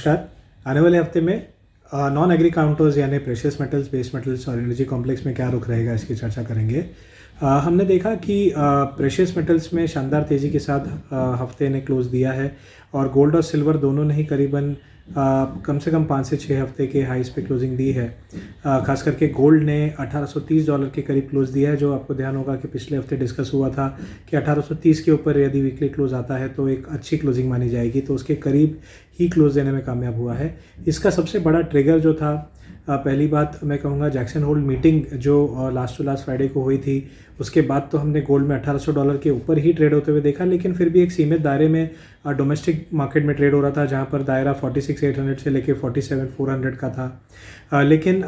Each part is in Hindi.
नमस्कार। आने वाले हफ्ते में नॉन एग्री काउंटर्स यानी प्रेशियस मेटल्स, बेस मेटल्स और एनर्जी कॉम्प्लेक्स में क्या रुख रहेगा इसकी चर्चा करेंगे। हमने देखा कि प्रेशियस मेटल्स में शानदार तेज़ी के साथ हफ्ते ने क्लोज दिया है और गोल्ड और सिल्वर दोनों ने ही करीबन कम से कम 5 से 6 हफ्ते के हाइस पे क्लोजिंग दी है। खास करके गोल्ड ने $1830 के करीब क्लोज दिया है, जो आपको ध्यान होगा कि पिछले हफ्ते डिस्कस हुआ था कि 1830 के ऊपर यदि वीकली क्लोज आता है तो एक अच्छी क्लोजिंग मानी जाएगी, तो उसके करीब ही क्लोज देने में कामयाब हुआ है। इसका सबसे बड़ा ट्रिगर जो था, पहली बात मैं कहूँगा जैक्सन होल मीटिंग जो लास्ट टू लास्ट फ्राइडे को हुई थी, उसके बाद तो हमने गोल्ड में $1800 के ऊपर ही ट्रेड होते हुए देखा, लेकिन फिर भी एक सीमित दायरे में डोमेस्टिक मार्केट में ट्रेड हो रहा था, जहां पर दायरा 46,800 से लेके 47,400 का था। लेकिन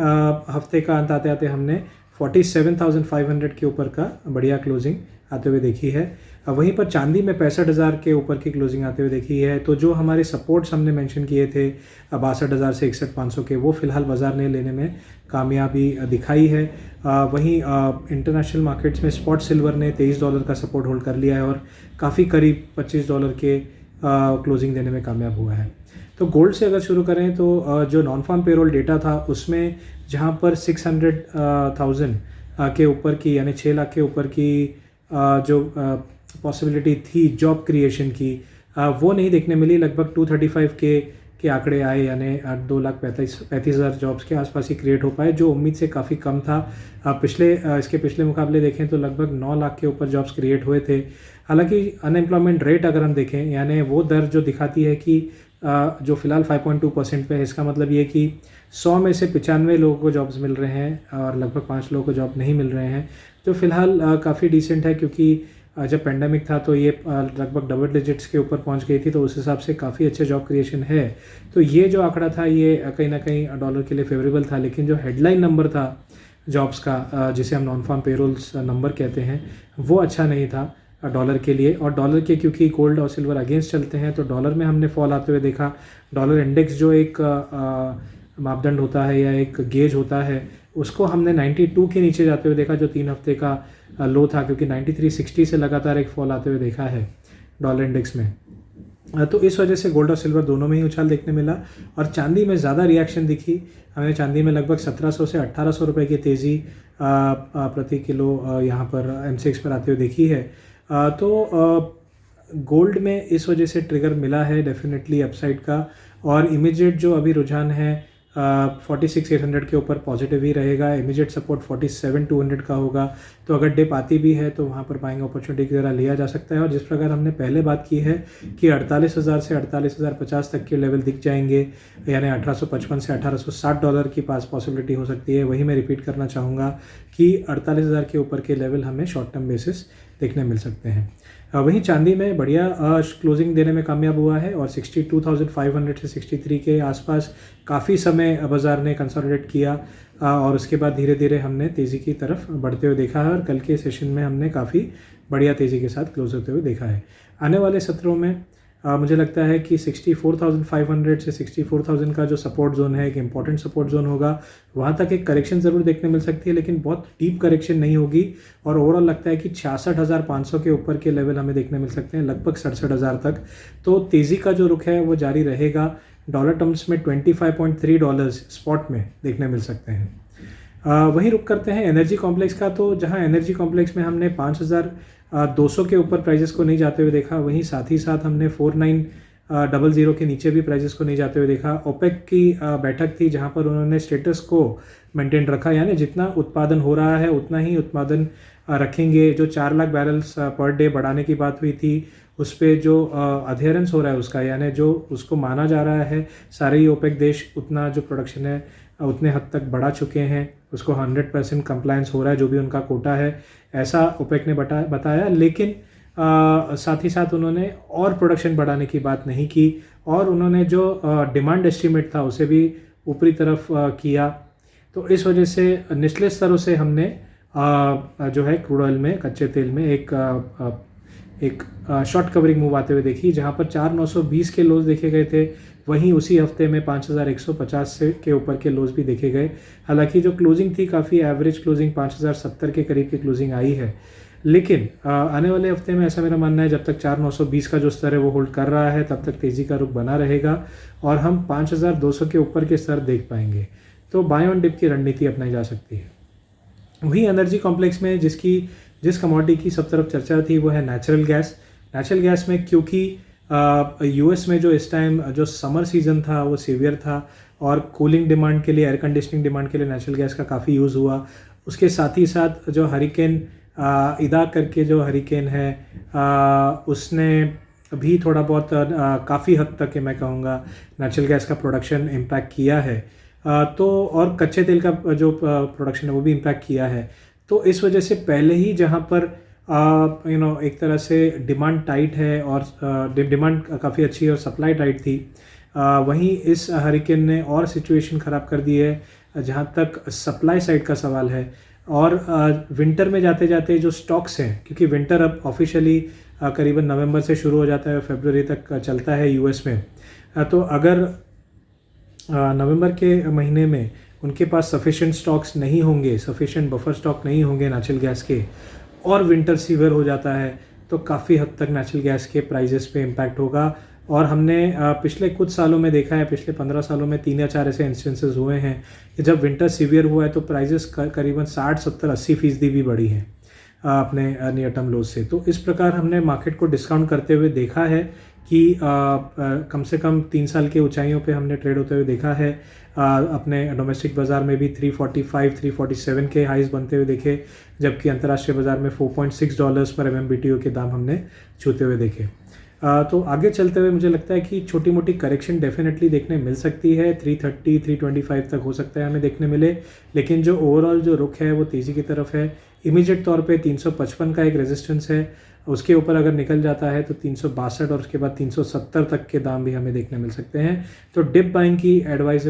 हफ्ते का अंत आते आते हमने 47,500 के ऊपर का बढ़िया क्लोजिंग आते हुए देखी है। वहीं पर चांदी में 65,000 के ऊपर की क्लोजिंग आते हुए देखी है। तो जो हमारे सपोर्ट्स हमने मेंशन किए थे 62,000 से 61,500 के, वो फिलहाल बाजार ने लेने में कामयाबी दिखाई है। वहीं इंटरनेशनल मार्केट्स में स्पॉट सिल्वर ने $23 का सपोर्ट होल्ड कर लिया है और काफ़ी करीब $25 के क्लोजिंग देने में कामयाब हुआ है। तो गोल्ड से अगर शुरू करें तो जो नॉन फार्म पेरोल डेटा था उसमें जहां पर 600,000 के ऊपर की यानी 6 लाख के ऊपर की जो पॉसिबिलिटी थी जॉब क्रिएशन की, वो नहीं देखने मिली। लगभग 235 के आंकड़े आए, यानी 2,35,000 जॉब्स के आसपास ही क्रिएट हो पाए, जो उम्मीद से काफ़ी कम था। इसके पिछले मुकाबले देखें तो लगभग 9 लाख के ऊपर जॉब्स क्रिएट हुए थे। हालांकि अनएम्प्लॉयमेंट रेट अगर हम देखें, यानी वो दर जो दिखाती है कि जो फिलहाल 5.2% पे है, इसका मतलब ये कि 100 में से 95 लोगों को जॉब्स मिल रहे हैं और लगभग 5 लोगों को जॉब नहीं मिल रहे हैं, जो फिलहाल काफ़ी डिसेंट है, क्योंकि जब पेंडेमिक था तो ये लगभग डबल डिजिट्स के ऊपर पहुंच गई थी, तो उस हिसाब से काफ़ी अच्छे जॉब क्रिएशन है। तो ये जो आंकड़ा था ये कहीं ना कहीं डॉलर के लिए फेवरेबल था, लेकिन जो हेडलाइन नंबर था जॉब्स का, जिसे हम नॉन फार्म पेरोल्स नंबर कहते हैं, वो अच्छा नहीं था डॉलर के लिए। और डॉलर के क्योंकि गोल्ड और सिल्वर अगेंस्ट चलते हैं, तो डॉलर में हमने फॉल आते हुए देखा। डॉलर इंडेक्स जो एक मापदंड होता है या एक गेज होता है, उसको हमने 92 के नीचे जाते हुए देखा, जो 3 हफ्ते का लो था, क्योंकि 9360 से लगातार एक फॉल आते हुए देखा है डॉलर इंडेक्स में। तो इस वजह से गोल्ड और सिल्वर दोनों में ही उछाल देखने मिला और चांदी में ज़्यादा रिएक्शन दिखी। हमें चांदी में लगभग 1700 से 1800 रुपये की तेज़ी प्रति किलो यहाँ पर MCX पर आते हुए देखी है। तो गोल्ड में इस वजह से ट्रिगर मिला है डेफिनेटली अपसाइड का, और इमीडिएट जो अभी रुझान है 46,800 के ऊपर पॉजिटिव ही रहेगा। इमीडिएट सपोर्ट 47,200 का होगा, तो अगर डिप आती भी है तो वहाँ पर बाइंग अपॉर्चुनिटी की तरह लिया जा सकता है। और जिस प्रकार हमने पहले बात की है कि 48,000 से 48,050 तक के लेवल दिख जाएंगे, यानी $1855 से $1860 की पास पॉसिबिलिटी हो सकती है, वही मैं रिपीट करना चाहूँगा कि 48,000 के ऊपर के लेवल हमें शॉर्ट टर्म बेसिस देखने मिल सकते हैं। वहीं चांदी में बढ़िया क्लोजिंग देने में कामयाब हुआ है और 62,500 से 63 के आसपास काफ़ी समय बाज़ार ने कंसोलिडेट किया और उसके बाद धीरे धीरे हमने तेज़ी की तरफ बढ़ते हुए देखा है और कल के सेशन में हमने काफ़ी बढ़िया तेज़ी के साथ क्लोज होते हुए देखा है। आने वाले सत्रों में मुझे लगता है कि 64,500 से 64,000 का जो सपोर्ट जोन है एक इम्पॉर्टेंट सपोर्ट जोन होगा। वहाँ तक एक करेक्शन ज़रूर देखने मिल सकती है, लेकिन बहुत डीप करेक्शन नहीं होगी। और ओवरऑल लगता है कि 66,500 के ऊपर के लेवल हमें देखने मिल सकते हैं, लगभग 67,000 तक। तो तेज़ी का जो रुख है वो जारी रहेगा। डॉलर टर्म्स में $25.3 स्पॉट में देखने मिल सकते हैं। वहीं रुक करते हैं एनर्जी कॉम्प्लेक्स का, तो जहां एनर्जी कॉम्प्लेक्स में हमने 5,200 के ऊपर प्राइजेस को नहीं जाते हुए देखा, वहीं साथ ही साथ हमने 4,900 के नीचे भी प्राइजेस को नहीं जाते हुए देखा। ओपेक की बैठक थी जहां पर उन्होंने स्टेटस को मेंटेन रखा, यानी जितना उत्पादन हो रहा है उतना ही उत्पादन रखेंगे। जो 4 लाख बैरल्स पर डे बढ़ाने की बात हुई थी, उस पर जो अधेरेंस हो रहा है उसका, यानी जो उसको माना जा रहा है सारे ही ओपेक देश उतना जो प्रोडक्शन है उतने हद तक बढ़ा चुके हैं, उसको 100% कंप्लायंस हो रहा है जो भी उनका कोटा है, ऐसा ओपेक ने बताया। लेकिन साथ ही साथ उन्होंने और प्रोडक्शन बढ़ाने की बात नहीं की और उन्होंने जो डिमांड एस्टीमेट था उसे भी ऊपरी तरफ किया। तो इस वजह से निचले स्तरों से हमने जो है क्रूड ऑयल में, कच्चे तेल में एक शॉर्ट कवरिंग मूव आते हुए देखी, जहां पर 4,920 के लोज देखे गए थे। वहीं उसी हफ्ते में 5,150 से के ऊपर के लोज भी देखे गए। हालांकि जो क्लोजिंग थी काफ़ी एवरेज क्लोजिंग 5,070 के करीब की क्लोजिंग आई है। लेकिन आने वाले हफ्ते में ऐसा मेरा मानना है, जब तक 4920 का जो स्तर है वो होल्ड कर रहा है तब तक तेज़ी का रुख बना रहेगा और हम 5200 के ऊपर के स्तर देख पाएंगे। तो बाय ऑन डिप की रणनीति अपनाई जा सकती है। वही एनर्जी कॉम्प्लेक्स में जिस कमोडिटी की सब तरफ चर्चा थी वो है नेचुरल गैस। नेचुरल गैस में क्योंकि यूएस में जो इस टाइम जो समर सीज़न था वो सीवियर था और कूलिंग डिमांड के लिए, एयर कंडीशनिंग डिमांड के लिए नेचुरल गैस का काफ़ी यूज़ हुआ। उसके साथ ही साथ जो हरिकेन इदा करके जो हरिकेन है उसने भी थोड़ा बहुत काफ़ी हद तक मैं कहूँगा नेचुरल गैस का प्रोडक्शन इम्पैक्ट किया है। तो और कच्चे तेल का जो प्रोडक्शन है वो भी इम्पैक्ट किया है। तो इस वजह से पहले ही जहाँ पर एक तरह से डिमांड टाइट है और डिमांड काफ़ी अच्छी है और सप्लाई टाइट थी, वहीं इस हरिकेन ने और सिचुएशन ख़राब कर दी है जहाँ तक सप्लाई साइड का सवाल है। और विंटर में जाते जाते जो स्टॉक्स हैं, क्योंकि विंटर अब ऑफिशियली करीबन नवंबर से शुरू हो जाता है, फरवरी तक चलता है यूएस में, तो अगर नवंबर के महीने में उनके पास सफिशिएंट स्टॉक्स नहीं होंगे, सफिशिएंट बफर स्टॉक नहीं होंगे नेचुरल गैस के, और विंटर सीवियर हो जाता है तो काफ़ी हद तक नेचुरल गैस के प्राइजेस पे इम्पैक्ट होगा। और हमने पिछले कुछ सालों में देखा है, पिछले 15 सालों में 3 या 4 ऐसे इंस्टेंसेस हुए हैं कि जब विंटर सीवियर हुआ है तो प्राइजेस करीबन 60, 70, 80% भी बढ़ी हैं अपने नियर टर्म लोज से। तो इस प्रकार हमने मार्केट को डिस्काउंट करते हुए देखा है कि कम से कम 3 साल के ऊंचाइयों पे हमने ट्रेड होते हुए देखा है। अपने डोमेस्टिक बाज़ार में भी 345, 347 के हाइज बनते हुए देखे, जबकि अंतर्राष्ट्रीय बाज़ार में $4.6 पर MMBTU के दाम हमने छूते हुए देखे। तो आगे चलते हुए मुझे लगता है कि छोटी मोटी करेक्शन डेफिनेटली देखने मिल सकती है। 330, 325 तक हो सकता है हमें देखने मिले, लेकिन जो ओवरऑल जो रुख है वो तेज़ी की तरफ है। इमीडिएट तौर पे 355 का एक रेजिस्टेंस है, उसके ऊपर अगर निकल जाता है तो 362 और उसके बाद 370 तक के दाम भी हमें देखने मिल सकते हैं। तो डिप बाइंग की एडवाइस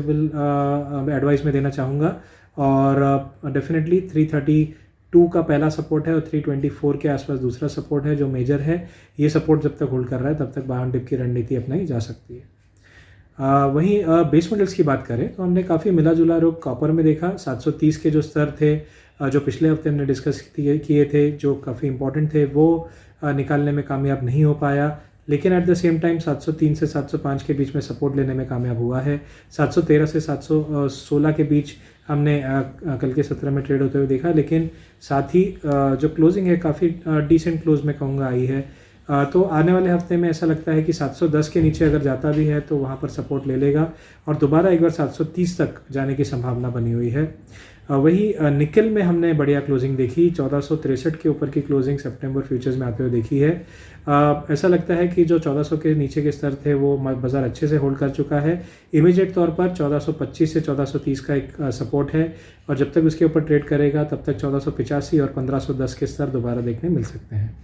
में देना चाहूँगा और डेफिनेटली 332 का पहला सपोर्ट है और 324 के आसपास दूसरा सपोर्ट है जो मेजर है। ये सपोर्ट जब तक होल्ड कर रहा है तब तक बाय ऑन डिप की रणनीति अपनाई जा सकती है। वहीं बेस मेटल्स की बात करें तो हमने काफ़ी मिला जुला रुख कॉपर में देखा। 730 के जो स्तर थे जो पिछले हफ्ते हमने डिस्कस किए थे, जो काफ़ी इंपॉर्टेंट थे, वो निकालने में कामयाब नहीं हो पाया, लेकिन एट द सेम टाइम 703 से 705 के बीच में सपोर्ट लेने में कामयाब हुआ है। 713 से 716 के बीच हमने कल के सत्र में ट्रेड होते हुए देखा, लेकिन साथ ही जो क्लोजिंग है काफ़ी डिसेंट क्लोज में कहूँगा आई है। तो आने वाले हफ्ते में ऐसा लगता है कि 710 के नीचे अगर जाता भी है तो वहाँ पर सपोर्ट ले लेगा और दोबारा एक बार 730 तक जाने की संभावना बनी हुई है। वही निकल में हमने बढ़िया क्लोजिंग देखी, 1463 के ऊपर की क्लोजिंग सितंबर फ्यूचर्स में आते हुए देखी है। ऐसा लगता है कि जो 1400 के नीचे के स्तर थे वो बाज़ार अच्छे से होल्ड कर चुका है। इमीडिएट तौर पर 1425 से 1430 का एक सपोर्ट है और जब तक उसके ऊपर ट्रेड करेगा तब तक 1485 और 1510 के स्तर दोबारा देखने मिल सकते हैं।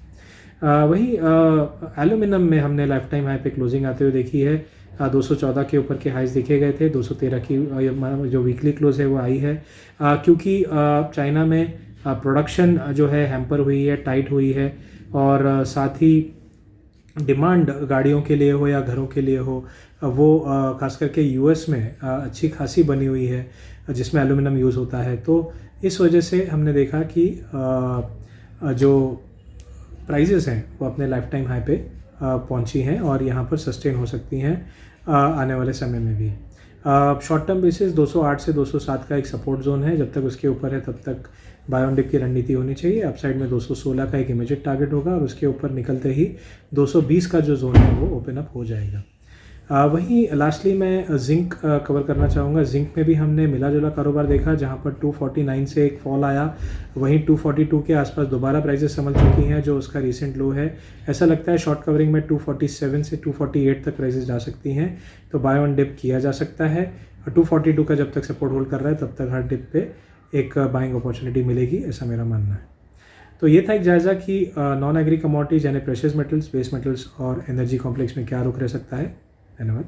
वही एल्यूमिनियम में हमने लाइफ टाइम हाई पे क्लोजिंग आते हुए देखी है। 214 के ऊपर के हाइज देखे गए थे, 213 की जो वीकली क्लोज है वो आई है, क्योंकि चाइना में प्रोडक्शन जो है हैम्पर हुई है, टाइट हुई है, और साथ ही डिमांड गाड़ियों के लिए हो या घरों के लिए हो वो खास करके यूएस में अच्छी खासी बनी हुई है जिसमें एल्यूमिनियम यूज़ होता है। तो इस वजह से हमने देखा कि जो प्राइजेस हैं वो अपने लाइफ टाइम हाई पे पहुंची हैं और यहाँ पर सस्टेन हो सकती हैं आने वाले समय में भी। शॉर्ट टर्म बेसिस 208 से 207 का एक सपोर्ट जोन है, जब तक उसके ऊपर है तब तक बाय ऑन डिप की रणनीति होनी चाहिए। अपसाइड में 216 का एक इमीडिएट टारगेट होगा और उसके ऊपर निकलते ही 220 का जो जोन है वो ओपन अप हो जाएगा। वहीं लास्टली मैं जिंक कवर करना चाहूँगा। जिंक में भी हमने मिला जुला कारोबार देखा, जहाँ पर 249 से एक फॉल आया, वहीं 242 के आसपास दोबारा प्राइसेस संभल चुकी हैं जो उसका रीसेंट लो है। ऐसा लगता है शॉर्ट कवरिंग में 247 से 248 तक प्राइसेस जा सकती हैं, तो बाय ऑन डिप किया जा सकता है। 242 का जब तक सपोर्ट होल्ड कर रहा है तब तक हर डिप पे एक बाइंग अपॉर्चुनिटी मिलेगी, ऐसा मेरा मानना है। तो ये था एक जायज़ा कि नॉन एग्री कमोडिटीज यानी प्रेशियस मेटल्स, बेस मेटल्स और एनर्जी कॉम्प्लेक्स में क्या रुख रह सकता है। धन्यवाद।